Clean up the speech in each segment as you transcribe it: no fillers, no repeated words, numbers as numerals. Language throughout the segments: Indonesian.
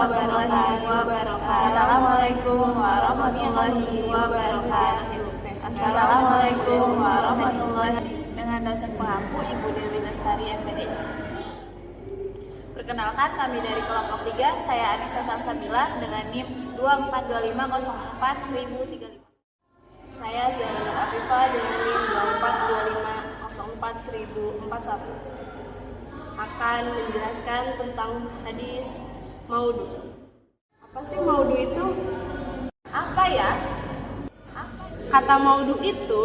warahmatullahi wabarakatuh. Assalamualaikum warahmatullahi wabarakatuh. Assalamualaikum warahmatullahi wabarakatuh. Dengan dosen pengampu Ibu Dewi Lestari MPD. Perkenalkan, kami dari kelompok 3, saya Anissa Salsabila dengan NIM 2425041035. Saya Zahra Nur Afifah dengan NIM 2425041041. Akan menjelaskan tentang hadis maudu. Apa sih maudu itu? Apa ya? Kata maudu itu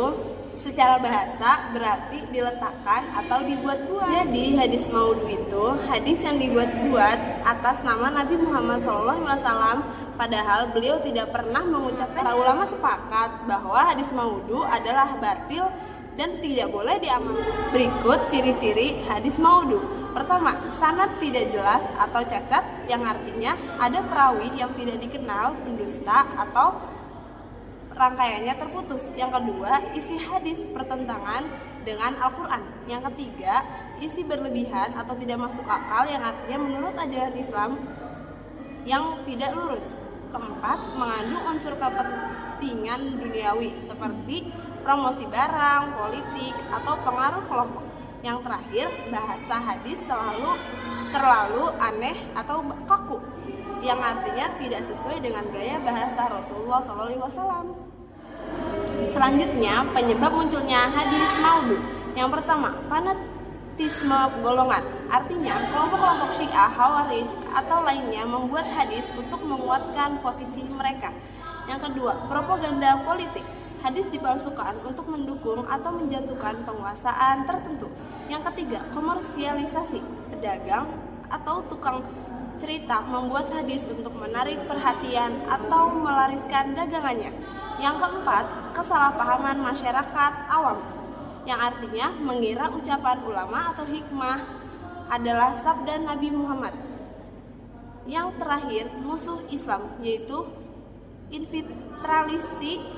secara bahasa berarti diletakkan atau dibuat-buat. Jadi hadis maudu itu hadis yang dibuat-buat atas nama Nabi Muhammad SAW, padahal beliau tidak pernah mengucapkan. Para ulama sepakat bahwa hadis maudu adalah batil dan tidak boleh diamalkan. Berikut ciri-ciri hadis maudu. Pertama, sanad tidak jelas atau cacat, yang artinya ada perawi yang tidak dikenal, pendusta, atau rangkaiannya terputus. Yang kedua, isi hadis bertentangan dengan Al-Quran. Yang ketiga, isi berlebihan atau tidak masuk akal, yang artinya menurut ajaran Islam yang tidak lurus. Keempat, mengandung unsur kepentingan duniawi seperti promosi barang, politik, atau pengaruh kelompok. Yang terakhir, bahasa hadis terlalu aneh atau kaku, yang artinya tidak sesuai dengan gaya bahasa Rasulullah SAW. Selanjutnya, penyebab munculnya hadis maudu. Yang pertama, fanatisme golongan. Artinya, kelompok-kelompok Syiah, Khawarij, atau lainnya membuat hadis untuk menguatkan posisi mereka. Yang kedua, propaganda politik. Hadis dipalsukan untuk mendukung atau menjatuhkan penguasaan tertentu. Yang ketiga, komersialisasi. Pedagang atau tukang cerita membuat hadis untuk menarik perhatian atau melariskan dagangannya. Yang keempat, kesalahpahaman masyarakat awam, yang artinya mengira ucapan ulama atau hikmah adalah sabda Nabi Muhammad. Yang terakhir, musuh Islam, yaitu infiltrasi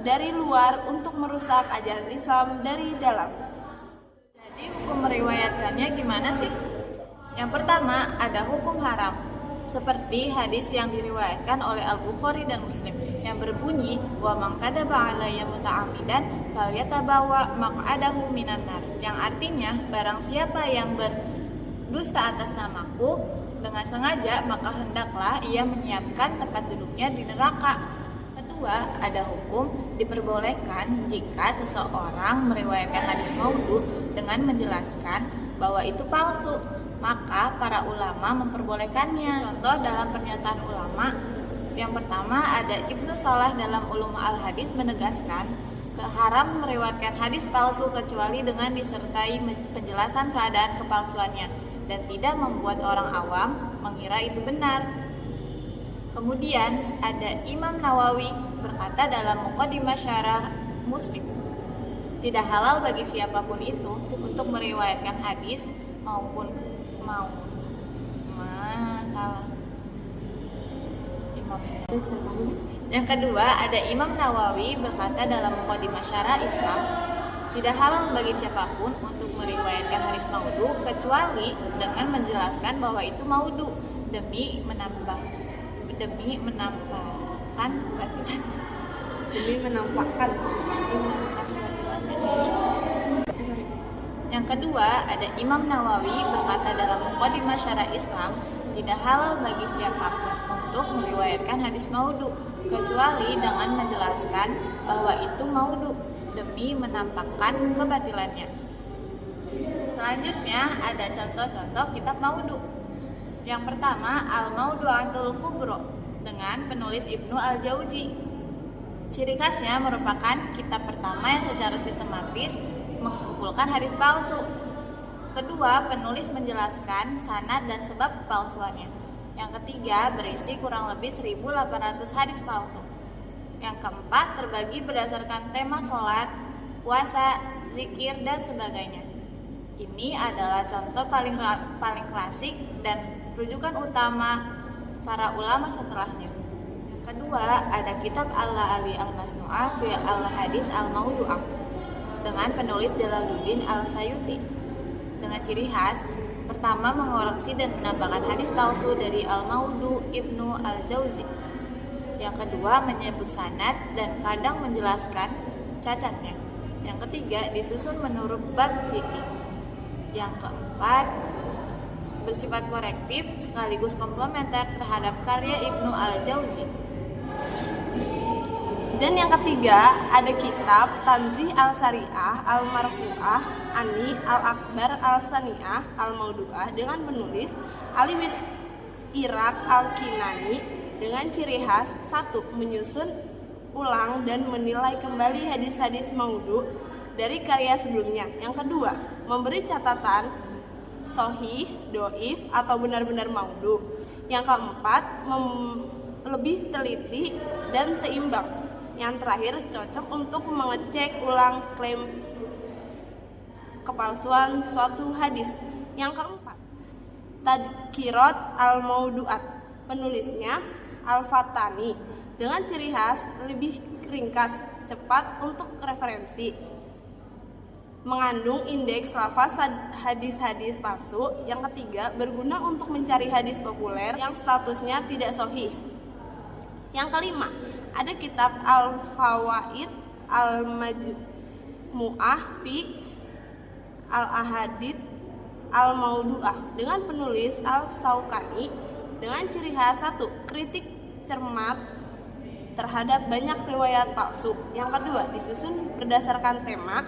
dari luar untuk merusak ajaran Islam dari dalam. Jadi hukum meriwayatkannya gimana sih? Yang pertama, ada hukum haram, seperti hadis yang diriwayatkan oleh Al-Bukhari dan Muslim yang berbunyi, wa man kadzaba alayya muta'ammidan falyatabawa maq'adahu minan nar, yang artinya barang siapa yang berdusta atas namaku dengan sengaja, maka hendaklah ia menyiapkan tempat duduknya di neraka. Kedua, ada hukum diperbolehkan jika seseorang meriwayatkan hadis maudhu dengan menjelaskan bahwa itu palsu, maka para ulama memperbolehkannya. Contoh dalam pernyataan ulama, yang pertama ada Ibnu Salah dalam Ulum al-Hadis menegaskan haram meriwayatkan hadis palsu kecuali dengan disertai penjelasan keadaan kepalsuannya dan tidak membuat orang awam mengira itu benar. Kemudian ada Imam Nawawi berkata dalam Muqaddimah Syarah Muslim, tidak halal bagi siapapun itu untuk meriwayatkan hadis Yang kedua, ada Imam Nawawi berkata dalam Muqaddimah Syarah Islam, tidak halal bagi siapapun untuk meriwayatkan hadis maudhu kecuali dengan menjelaskan bahwa itu maudhu demi menampakkan Yang kedua, ada Imam Nawawi berkata dalam Muqaddimah Syarah Islam, tidak halal bagi siapapun untuk meriwayatkan hadis maudhu kecuali dengan menjelaskan bahwa itu maudhu demi menampakkan kebatilannya. Selanjutnya ada contoh-contoh kitab maudhu. Yang pertama, Al-Mawdu'atul Kubro dengan penulis Ibnu Al-Jauzi. Ciri khasnya merupakan kitab pertama yang secara sistematis mengumpulkan hadis palsu. Kedua, penulis menjelaskan sanad dan sebab kepalsuannya. Yang ketiga, berisi kurang lebih 1.800 hadis palsu. Yang keempat, terbagi berdasarkan tema sholat, puasa, zikir, dan sebagainya. Ini adalah contoh paling klasik dan rujukan utama para ulama setelahnya. Yang kedua, ada kitab Al-La'ali Al-Masnu'ah fi Al-Hadis Al-Mawdu'ah dengan penulis Jalaluddin Al-Sayuti dengan ciri khas. Pertama, mengoreksi dan menambahkan hadis palsu dari Al-Maudu Ibnu Al-Jauzi. Yang kedua, menyebut sanad dan kadang menjelaskan cacatnya. Yang ketiga, disusun menurut bab fikih. Yang keempat, bersifat korektif sekaligus komplementer terhadap karya Ibnu Al-Jauzi. Dan yang ketiga, ada kitab Tanzih Al-Syariah Al-Marfu'ah Ani Al-Akbar Al-Sani'ah Al-Maudu'ah dengan penulis Ali bin Iraq Al-Kinani dengan ciri khas 1. Menyusun ulang dan menilai kembali hadis-hadis maudhu dari karya sebelumnya. Yang kedua, memberi catatan sahih, doif, atau benar-benar maudhu. Yang keempat, lebih teliti dan seimbang. Yang terakhir, cocok untuk mengecek ulang klaim kepalsuan suatu hadis. Yang keempat, Tadkirat Al-Maudu'at, penulisnya Al-Fatani dengan ciri khas lebih ringkas, cepat untuk referensi, mengandung indeks lafaz hadis-hadis palsu. Yang ketiga, berguna untuk mencari hadis populer yang statusnya tidak sahih. Yang kelima, ada kitab Al-Fawaid Al-Majmu'ah fi Al-Ahadits Al-Maudu'ah dengan penulis Al-Saukani dengan ciri khas 1. Kritik cermat terhadap banyak riwayat palsu. Yang kedua, disusun berdasarkan tema.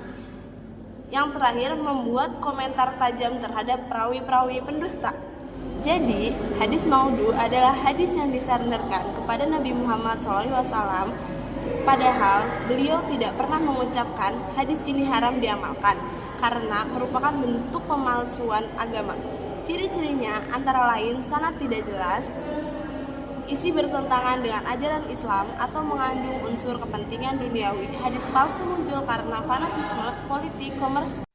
Yang terakhir, membuat komentar tajam terhadap perawi-perawi pendusta. Jadi, hadis maudhu adalah hadis yang disandarkan kepada Nabi Muhammad SAW, padahal beliau tidak pernah mengucapkan hadis ini haram diamalkan karena merupakan bentuk pemalsuan agama. Ciri-cirinya antara lain sanad tidak jelas, isi bertentangan dengan ajaran Islam, atau mengandung unsur kepentingan duniawi. Hadis palsu muncul karena fanatisme politik komersial